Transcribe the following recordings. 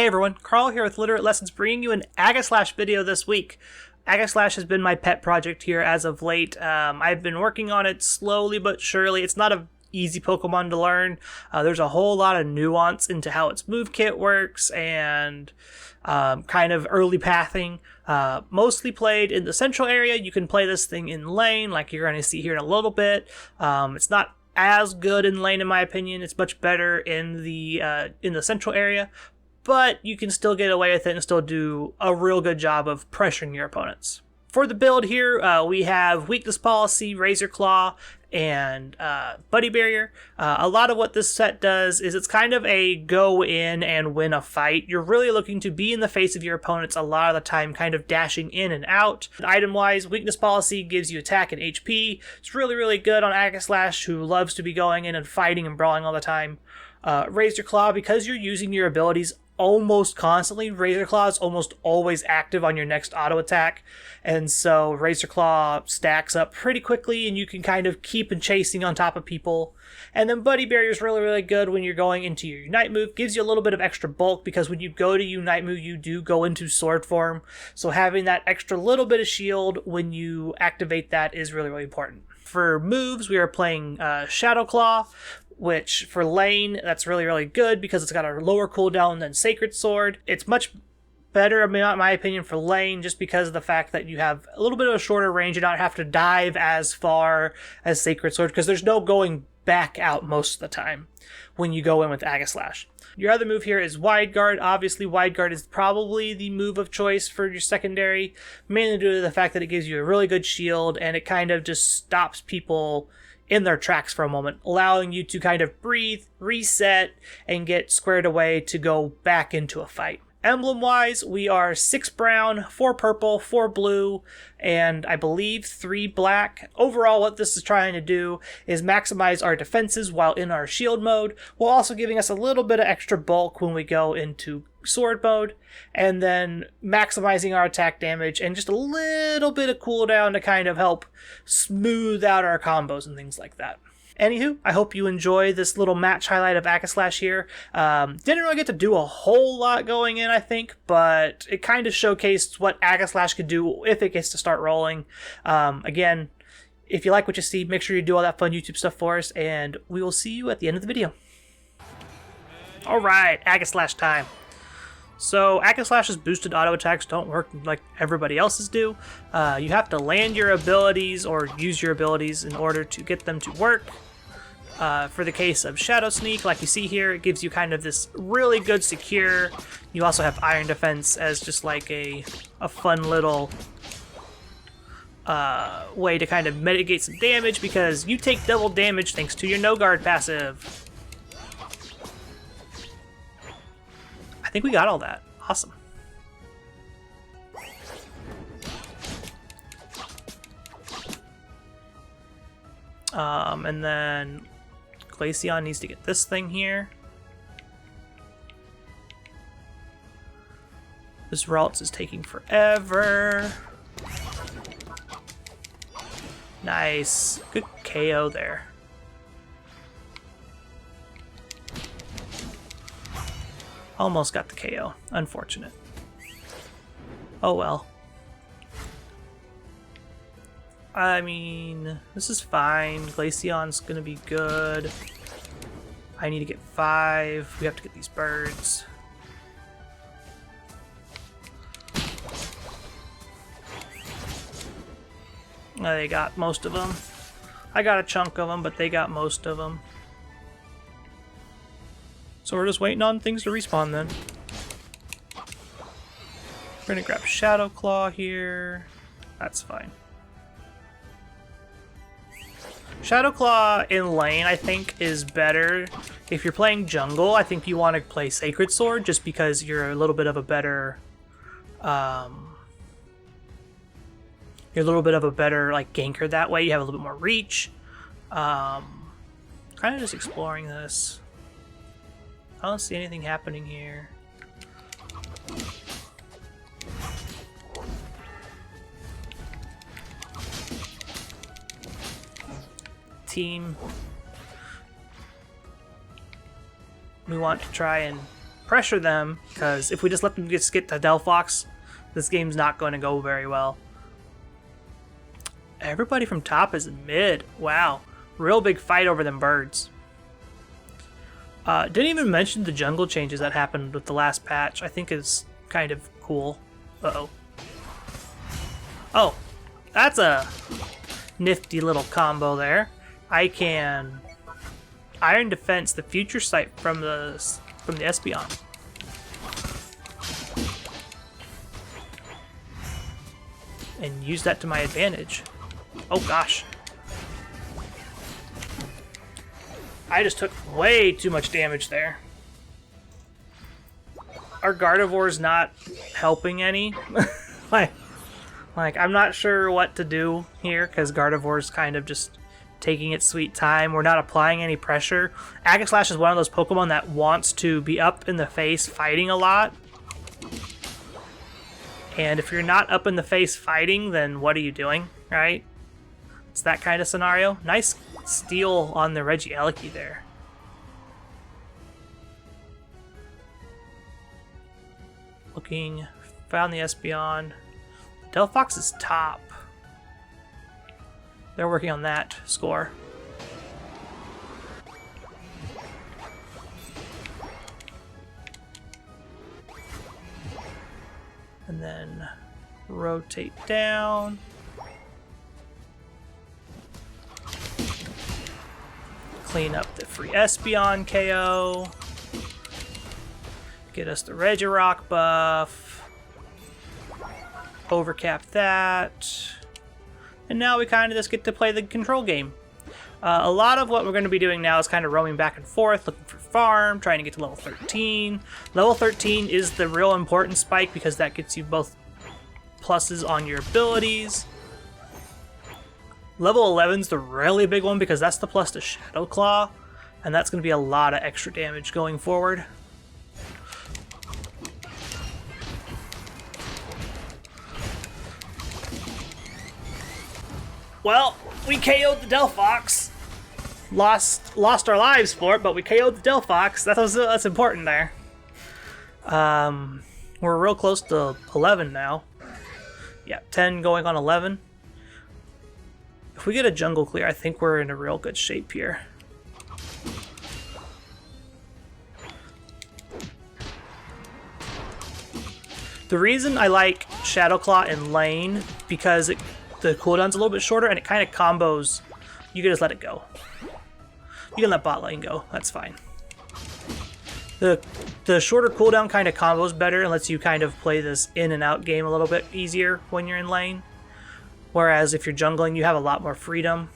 everyone, Carl here with Littleroot Lessons, bringing you an Aegislash video this week. Aegislash has been my pet project here as of late. I've been working on it slowly but surely. It's not an easy Pokemon to learn. There's a whole lot of nuance into how its move kit works and kind of early pathing. Mostly played in the central area. You can play this thing in lane, like you're going to see here in a little bit. It's not as good in lane in my opinion. It's much better in the central area, but you can still get away with it and still do a real good job of pressuring your opponents. For the build here, we have Weakness Policy, Razor Claw, and Buddy Barrier. A lot of what this set does is it's kind of a go in and win a fight. You're really looking to be in the face of your opponents a lot of the time, kind of dashing in and out. Item-wise, Weakness Policy gives you attack and HP. It's really, really good on Aegislash, who loves to be going in and fighting and brawling all the time. Razor Claw, because you're using your abilities almost constantly, Razor Claw is almost always active on your next auto attack, and so Razor Claw stacks up pretty quickly and you can kind of keep and chasing on top of people. And then Buddy Barrier is really, really good when you're going into your Unite move. Gives you a little bit of extra bulk because when you go to Unite move, you do go into sword form, so having that extra little bit of shield when you activate that is really, really important. For moves, we are playing Shadow Claw, which for lane, that's really, really good because it's got a lower cooldown than Sacred Sword. It's much better, in my opinion, for lane just because of the fact that you have a little bit of a shorter range and not have to dive as far as Sacred Sword because there's no going back out most of the time when you go in with Aegislash. Your other move here is Wide Guard. Obviously, Wide Guard is probably the move of choice for your secondary, mainly due to the fact that it gives you a really good shield and it kind of just stops people in their tracks for a moment, allowing you to kind of breathe, reset, and get squared away to go back into a fight. Emblem-wise, we are 6 brown, 4 purple, 4 blue, and I believe 3 black. Overall, what this is trying to do is maximize our defenses while in our shield mode, while also giving us a little bit of extra bulk when we go into sword mode, and then maximizing our attack damage and just a little bit of cooldown to kind of help smooth out our combos and things like that. Anywho, I hope you enjoy this little match highlight of Aegislash here. Didn't really get to do a whole lot going in, I think, but it kind of showcased what Aegislash could do if it gets to start rolling. Again, if you like what you see, make sure you do all that fun YouTube stuff for us, and we will see you at the end of the video. Alright, Aegislash time. So Aegislash's boosted auto attacks don't work like everybody else's do. You have to land your abilities or use your abilities in order to get them to work. For the case of Shadow Sneak, like you see here, it gives you kind of this really good secure. You also have Iron Defense as just like a fun little way to kind of mitigate some damage because you take double damage thanks to your No Guard passive. I think we got all that. Awesome. And then Glaceon needs to get this thing here. This Ralts is taking forever. Nice. Good KO there. Almost got the KO. Unfortunate. Oh well. I mean, this is fine. Glaceon's gonna be good. I need to get 5. We have to get these birds. They got most of them. I got a chunk of them, but they got most of them. So we're just waiting on things to respawn then. We're gonna grab Shadow Claw here. That's fine. Shadow Claw in lane, I think, is better. If you're playing jungle, I think you want to play Sacred Sword just because you're a little bit of a better like ganker that way. You have a little bit more reach. Kind of just exploring this. I don't see anything happening here. Team. We want to try and pressure them, because if we just let them just get to Delphox, this game's not going to go very well. Everybody from top is in mid. Wow. Real big fight over them birds. Didn't even mention the jungle changes that happened with the last patch. I think is kind of cool. Uh-oh. Oh, that's a nifty little combo there. I can Iron Defense the future sight from the Espeon. And use that to my advantage. Oh gosh. I just took way too much damage there. Our Gardevoir's not helping any. like I'm not sure what to do here because Gardevoir's kind of just taking its sweet time. We're not applying any pressure. Aegislash is one of those Pokemon that wants to be up in the face fighting a lot. And if you're not up in the face fighting, then what are you doing, right? It's that kind of scenario. Nice steal on the Regieleki there. Looking, found the Espeon. Delphox is top. They're working on that score. And then rotate down. Clean up the free Espeon KO. Get us the Regirock buff. Overcap that. And now we kind of just get to play the control game. A lot of what we're going to be doing now is kind of roaming back and forth, looking for farm, trying to get to level 13. Level 13 is the real important spike because that gets you both pluses on your abilities. Level 11 is the really big one because that's the plus to Shadow Claw, and that's going to be a lot of extra damage going forward. Well, we KO'd the Delphox. Lost our lives for it, but we KO'd the Delphox. That's important there. We're real close to 11 now. Yeah, 10 going on 11. If we get a jungle clear, I think we're in a real good shape here. The reason I like Shadow Claw in lane because the cooldown's a little bit shorter and it kind of combos. You can just let it go. You can let bot lane go. That's fine. The shorter cooldown kind of combos better and lets you kind of play this in and out game a little bit easier when you're in lane. Whereas if you're jungling, you have a lot more freedom.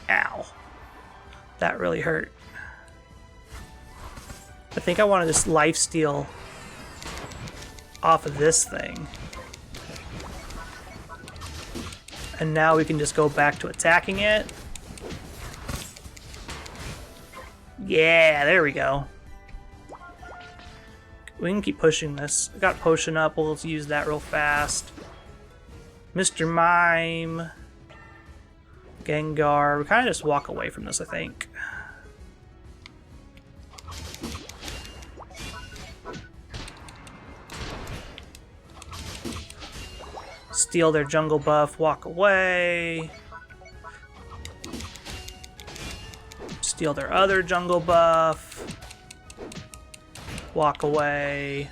Ow. That really hurt. I think I want to just lifesteal off of this thing. And now we can just go back to attacking it. Yeah, there we go. We can keep pushing this. I got potion up, we'll use that real fast. Mr. Mime. Gengar. We kind of just walk away from this, I think. Steal their jungle buff, walk away. Steal their other jungle buff. Walk away.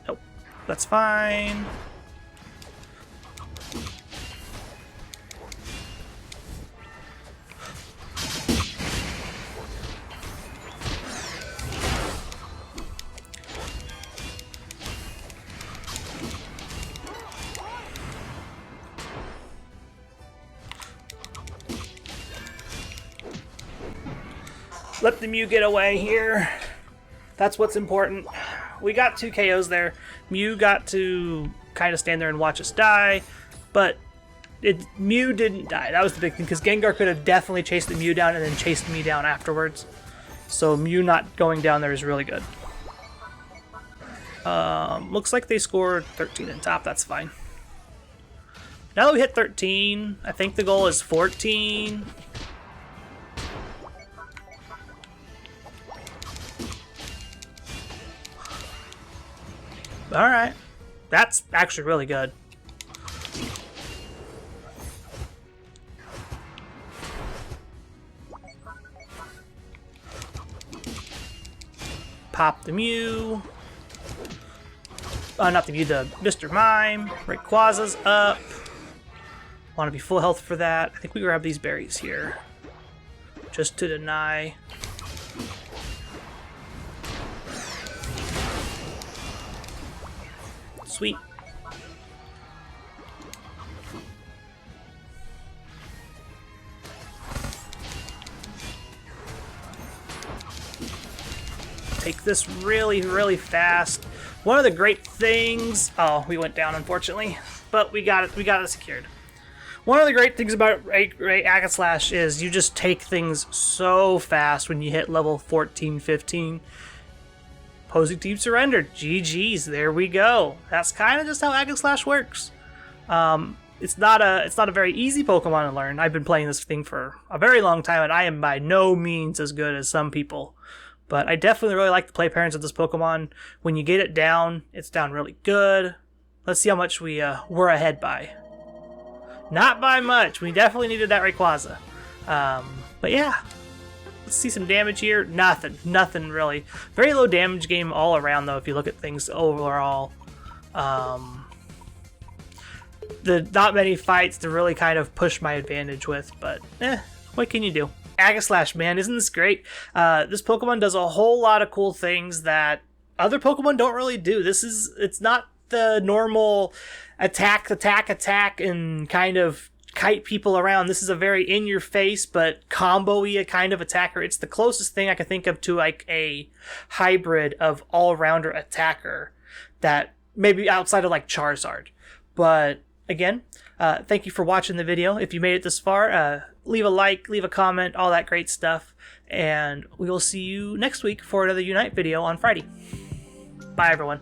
Nope, that's fine. Let the Mew get away here. That's what's important. we got 2 KOs there. Mew got to kind of stand there and watch us die, but Mew didn't die. That was the big thing, because Gengar could have definitely chased the Mew down and then chased me down afterwards. So Mew not going down there is really good. Looks like they scored 13 in top. That's fine. Now that we hit 13, I think the goal is 14. Alright. That's actually really good. Pop the Mew. Not the Mew, the Mr. Mime. Rayquaza's up. Want to be full health for that. I think we grab these berries here. Just to deny. Sweet. Take this really, really fast. One of the great things... Oh, we went down, unfortunately. But we got it secured. One of the great things about Aegislash is you just take things so fast when you hit level 14, 15. Opposing team surrendered. GG's. There we go. That's kind of just how Aegislash works. It's not a very easy Pokemon to learn. I've been playing this thing for a very long time, and I am by no means as good as some people. But I definitely really like the play patterns of this Pokemon. When you get it down, it's down really good. Let's see how much we're ahead by. Not by much. We definitely needed that Rayquaza. But yeah. Let's see some damage here. Nothing really. Very low damage game all around, though, if you look at things overall. Not many fights to really kind of push my advantage with, but what can you do? Aegislash, man, isn't this great? This Pokemon does a whole lot of cool things that other Pokemon don't really do. It's not the normal attack, and kind of kite people around. This is a very in-your-face but combo-y kind of attacker. It's the closest thing I can think of to like a hybrid of all-rounder attacker that maybe outside of like Charizard. But again, thank you for watching the video. If you made it this far, leave a like, leave a comment, all that great stuff. And we will see you next week for another Unite video on Friday. Bye, everyone.